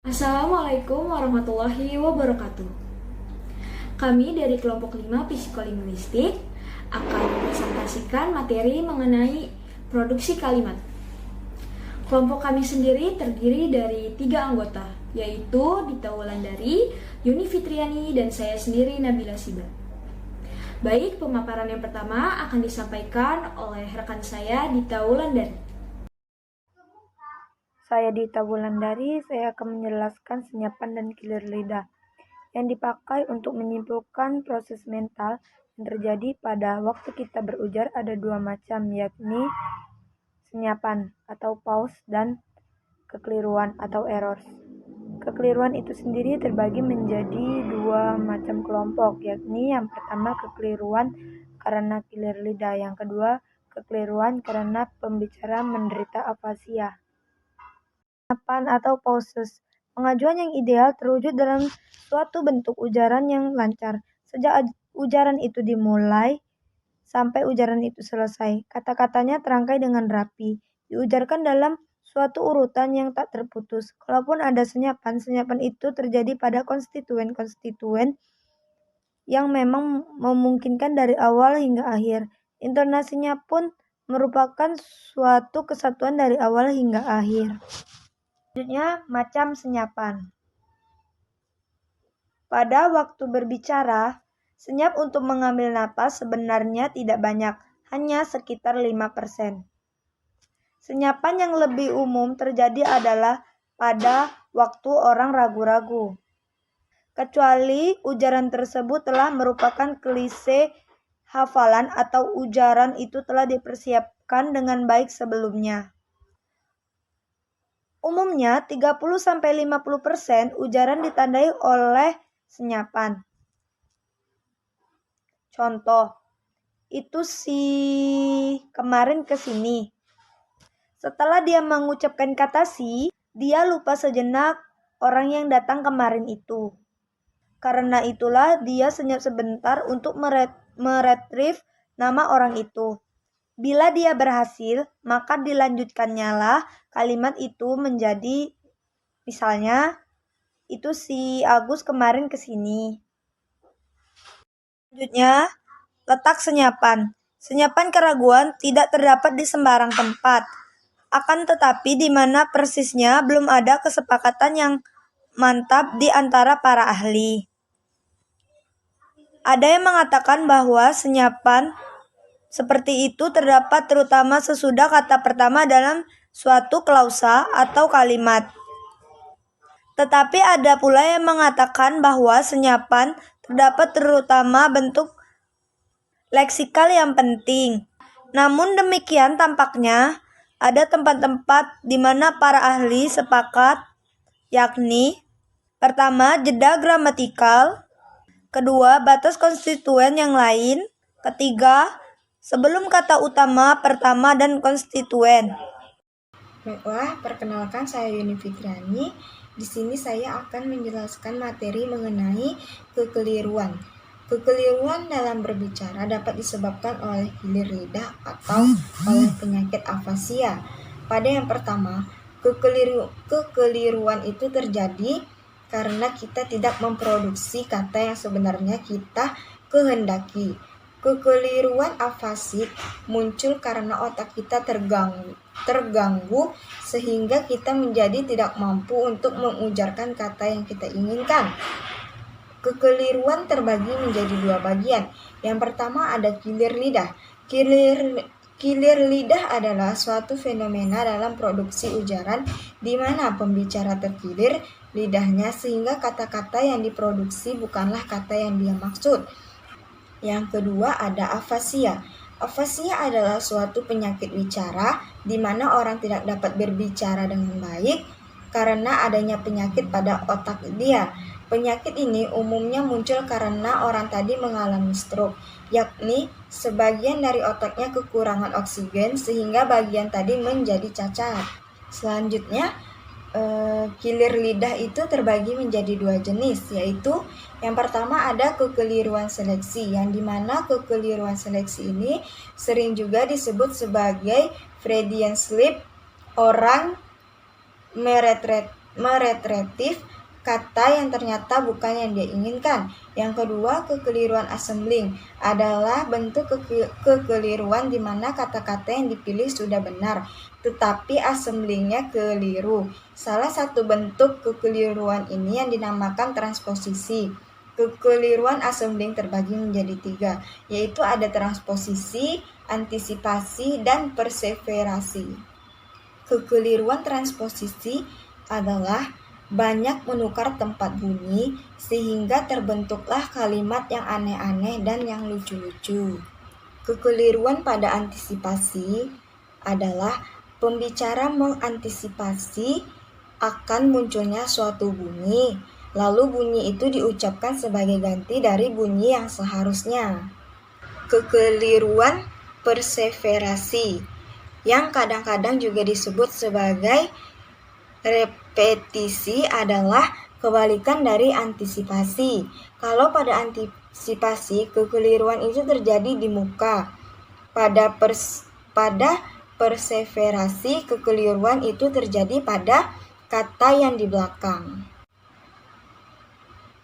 Assalamualaikum warahmatullahi wabarakatuh. Kami dari kelompok 5 Psikolinguistik akan mempresentasikan materi mengenai produksi kalimat. Kelompok kami sendiri terdiri dari 3 anggota, yaitu Dita Wulandari, Yuni Fitriani, dan saya sendiri Nabila Siba. Baik, pemaparan yang pertama akan disampaikan oleh rekan saya Dita Wulandari. Saya Dita Wulandari, saya akan menjelaskan senyapan dan kilir lidah yang dipakai untuk menyimpulkan proses mental yang terjadi pada waktu kita berujar ada 2 macam, yakni senyapan atau pause dan kekeliruan atau errors. Kekeliruan itu sendiri terbagi menjadi 2 macam kelompok, yakni yang pertama kekeliruan karena kilir lidah, yang kedua kekeliruan karena pembicara menderita afasia. Senyapan atau pauses. Pengajuan yang ideal terwujud dalam suatu bentuk ujaran yang lancar. Sejak ujaran itu dimulai sampai ujaran itu selesai. Kata-katanya terangkai dengan rapi. Diujarkan dalam suatu urutan yang tak terputus. Kalaupun ada senyapan, senyapan itu terjadi pada konstituen-konstituen yang memang memungkinkan dari awal hingga akhir. Intonasinya pun merupakan suatu kesatuan dari awal hingga akhir. Selanjutnya, macam senyapan. Pada waktu berbicara, senyap untuk mengambil napas sebenarnya tidak banyak, hanya sekitar 5%. Senyapan yang lebih umum terjadi adalah pada waktu orang ragu-ragu. Kecuali ujaran tersebut telah merupakan klise hafalan atau ujaran itu telah dipersiapkan dengan baik sebelumnya. Umumnya 30-50% ujaran ditandai oleh senyapan. Contoh, itu si kemarin kesini. Setelah dia mengucapkan kata si, dia lupa sejenak orang yang datang kemarin itu. Karena itulah dia senyap sebentar untuk meretrieve nama orang itu. Bila dia berhasil, maka dilanjutkannya lah kalimat itu menjadi, misalnya, itu si Agus kemarin kesini. Selanjutnya, letak senyapan. Senyapan keraguan tidak terdapat di sembarang tempat. Akan tetapi di mana persisnya belum ada kesepakatan yang mantap di antara para ahli. Ada yang mengatakan bahwa senyapan seperti itu terdapat terutama sesudah kata pertama dalam suatu klausa atau kalimat. Tetapi ada pula yang mengatakan bahwa senyapan terdapat terutama bentuk leksikal yang penting. Namun demikian tampaknya ada tempat-tempat di mana para ahli sepakat, yakni pertama, jeda gramatikal, kedua, batas konstituen yang lain, ketiga, sebelum kata utama, pertama, dan konstituen. Baiklah, perkenalkan saya Yuni Fitriani. Di sini saya akan menjelaskan materi mengenai kekeliruan. Kekeliruan dalam berbicara dapat disebabkan oleh kilir lidah atau oleh penyakit afasia. Pada yang pertama, kekeliruan itu terjadi karena kita tidak memproduksi kata yang sebenarnya kita kehendaki. Kekeliruan afasik muncul karena otak kita terganggu sehingga kita menjadi tidak mampu untuk mengujarkan kata yang kita inginkan. Kekeliruan terbagi menjadi 2 bagian. Yang pertama ada kilir lidah. Kilir lidah adalah suatu fenomena dalam produksi ujaran di mana pembicara terkilir lidahnya sehingga kata-kata yang diproduksi bukanlah kata yang dia maksud. Yang kedua ada afasia. Afasia adalah suatu penyakit bicara di mana orang tidak dapat berbicara dengan baik karena adanya penyakit pada otak dia. Penyakit ini umumnya muncul karena orang tadi mengalami stroke, yakni sebagian dari otaknya kekurangan oksigen sehingga bagian tadi menjadi cacat. Selanjutnya, kilir lidah itu terbagi menjadi 2 jenis, yaitu yang pertama ada kekeliruan seleksi, yang dimana kekeliruan seleksi ini sering juga disebut sebagai Freudian slip, orang meretretif kata yang ternyata bukan yang dia inginkan. Yang kedua, kekeliruan assembling adalah bentuk kekeliruan di mana kata-kata yang dipilih sudah benar, tetapi assemblingnya keliru. Salah satu bentuk kekeliruan ini yang dinamakan transposisi. Kekeliruan assembling terbagi menjadi 3, yaitu ada transposisi, antisipasi, dan perseverasi. Kekeliruan transposisi adalah banyak menukar tempat bunyi sehingga terbentuklah kalimat yang aneh-aneh dan yang lucu-lucu. Kekeliruan pada antisipasi adalah pembicara mengantisipasi akan munculnya suatu bunyi, lalu bunyi itu diucapkan sebagai ganti dari bunyi yang seharusnya. Kekeliruan perseverasi yang kadang-kadang juga disebut sebagai repetisi adalah kebalikan dari antisipasi. Kalau pada antisipasi, kekeliruan itu terjadi di muka. Pada perseverasi, kekeliruan itu terjadi pada kata yang di belakang.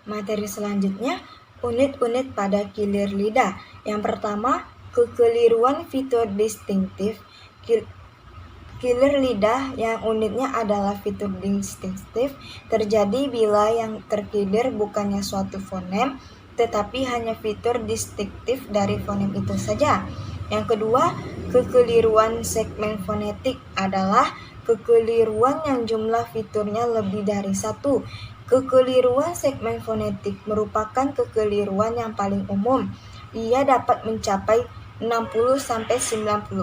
Materi selanjutnya, unit-unit pada kilir lidah. Yang pertama, kekeliruan fitur distinktif. Kilir lidah yang unitnya adalah fitur distinktif terjadi bila yang terkilir bukannya suatu fonem, tetapi hanya fitur distinktif dari fonem itu saja. Yang kedua, kekeliruan segmen fonetik adalah kekeliruan yang jumlah fiturnya lebih dari 1. Kekeliruan segmen fonetik merupakan kekeliruan yang paling umum. Ia dapat mencapai 60-90%.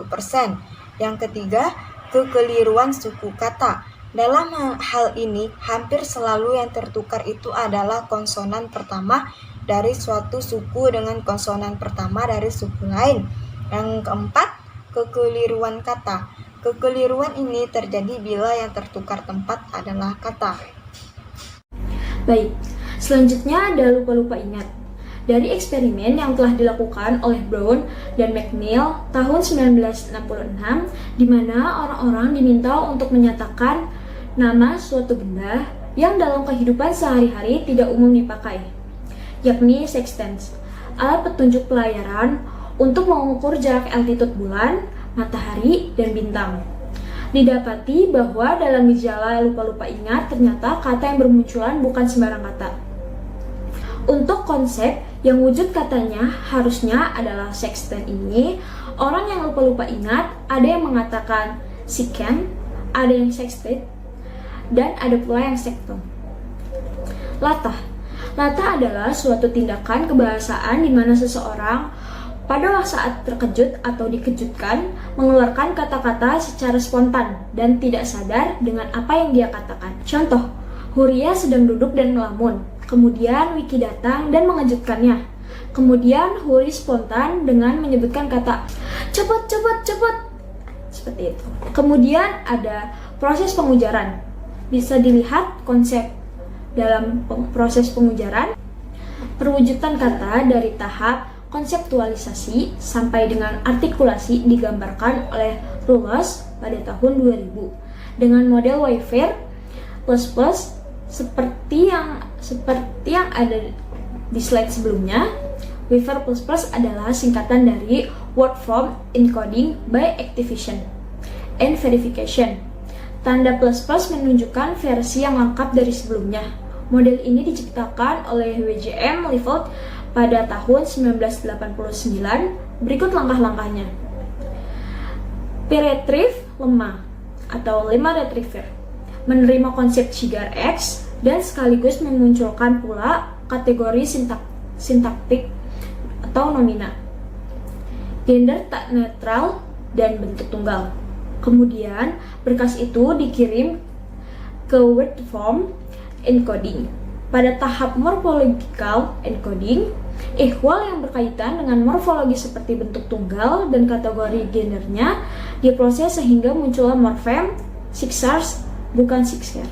Yang ketiga, kekeliruan suku kata. Dalam hal ini, hampir selalu yang tertukar itu adalah konsonan pertama dari suatu suku dengan konsonan pertama dari suku lain. Yang keempat, kekeliruan kata. Kekeliruan ini terjadi bila yang tertukar tempat adalah kata. Baik, selanjutnya ada lupa-lupa ingat. Dari eksperimen yang telah dilakukan oleh Brown dan McNeil tahun 1966, di mana orang-orang diminta untuk menyatakan nama suatu benda yang dalam kehidupan sehari-hari tidak umum dipakai, yakni sextants, alat petunjuk pelayaran untuk mengukur jarak altitude bulan, matahari, dan bintang. Didapati bahwa dalam gejala lupa-lupa ingat ternyata kata yang bermunculan bukan sembarang kata. Untuk konsep yang wujud katanya harusnya adalah sextant ini, orang yang lupa-lupa ingat ada yang mengatakan secant, ada yang sextate, dan ada pula yang secton. Latah adalah suatu tindakan kebahasaan di mana seseorang pada saat terkejut atau dikejutkan mengeluarkan kata-kata secara spontan dan tidak sadar dengan apa yang dia katakan. Contoh, Huria sedang duduk dan melamun. Kemudian Wiki datang dan mengejutkannya. Kemudian Huri spontan dengan menyebutkan kata cepet. Seperti itu. Kemudian ada proses pengujaran. Bisa dilihat konsep dalam proses pengujaran. Perwujudan kata dari tahap konseptualisasi sampai dengan artikulasi digambarkan oleh Rullos pada tahun 2000 dengan model Wayfair plus seperti yang ada di slide sebelumnya. Wayfair plus adalah singkatan dari Word Form Encoding by Activation and Verification. Tanda plus menunjukkan versi yang lengkap dari sebelumnya. Model ini diciptakan oleh WJM Liefeld pada tahun 1989. Berikut langkah-langkahnya. P-retrieve lemma atau lemma retriever menerima konsep Cigar X dan sekaligus memunculkan pula kategori sintaktik atau nomina, gender tak netral, dan bentuk tunggal. Kemudian berkas itu dikirim ke word form encoding. Pada tahap morphological encoding, ehwal yang berkaitan dengan morfologi seperti bentuk tunggal dan kategori gendernya diproses sehingga muncullah morfem sixars bukan sixer.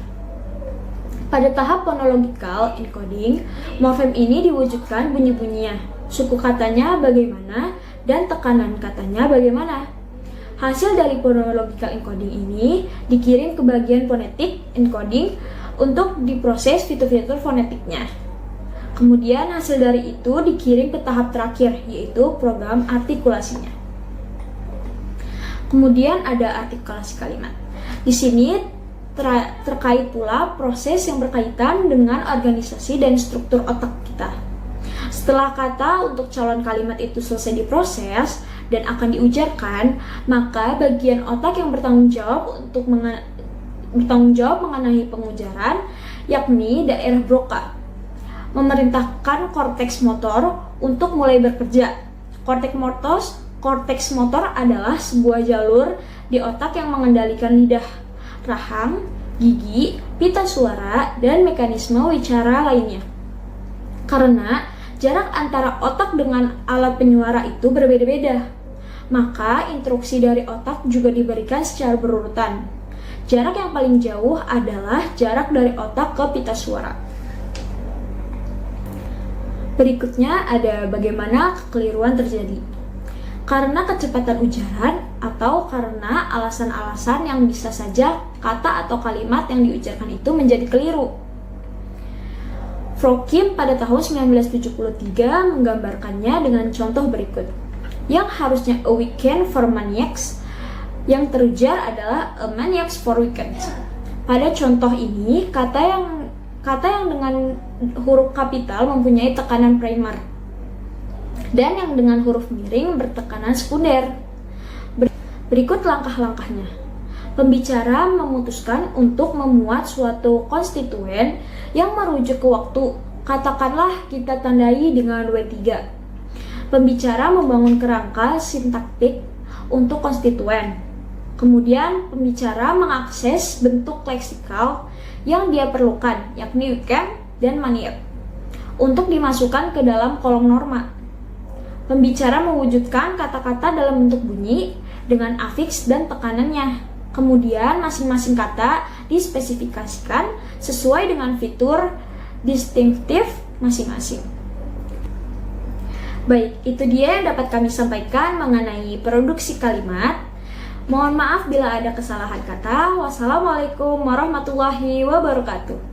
Pada tahap phonological encoding, morfem ini diwujudkan bunyi-bunyinya, suku katanya bagaimana, dan tekanan katanya bagaimana. Hasil dari phonological encoding ini dikirim ke bagian phonetic encoding untuk diproses fitur-fitur fonetiknya. Kemudian hasil dari itu dikirim ke tahap terakhir, yaitu program artikulasinya. Kemudian ada artikulasi kalimat. Di sini terkait pula proses yang berkaitan dengan organisasi dan struktur otak kita. Setelah kata untuk calon kalimat itu selesai diproses dan akan diujarkan, maka bagian otak yang bertanggung jawab mengenai pengujaran, yakni daerah Broca, memerintahkan korteks motor untuk mulai bekerja. Korteks motor adalah sebuah jalur di otak yang mengendalikan lidah, rahang, gigi, pita suara, dan mekanisme wicara lainnya. Karena jarak antara otak dengan alat penyuara itu berbeda-beda, maka instruksi dari otak juga diberikan secara berurutan. Jarak yang paling jauh adalah jarak dari otak ke pita suara. Berikutnya ada bagaimana kekeliruan terjadi. Karena kecepatan ujaran atau karena alasan-alasan yang bisa saja kata atau kalimat yang diujarkan itu menjadi keliru. Frokim pada tahun 1973 menggambarkannya dengan contoh berikut. Yang harusnya a weekend for maniacs, yang terujar adalah a maniacs for weekends. Pada contoh ini, kata yang dengan huruf kapital mempunyai tekanan primer, dan yang dengan huruf miring bertekanan sekunder. Berikut langkah-langkahnya. Pembicara memutuskan untuk memuat suatu konstituen yang merujuk ke waktu. Katakanlah kita tandai dengan W3. Pembicara membangun kerangka sintaktik untuk konstituen. Kemudian pembicara mengakses bentuk leksikal yang dia perlukan, yakni weekend dan maniac, untuk dimasukkan ke dalam kolom norma. Pembicara mewujudkan kata-kata dalam bentuk bunyi dengan afiks dan tekanannya. Kemudian masing-masing kata dispesifikasikan sesuai dengan fitur distinktif masing-masing. Baik, itu dia yang dapat kami sampaikan mengenai produksi kalimat. Mohon maaf bila ada kesalahan kata. Wassalamualaikum warahmatullahi wabarakatuh.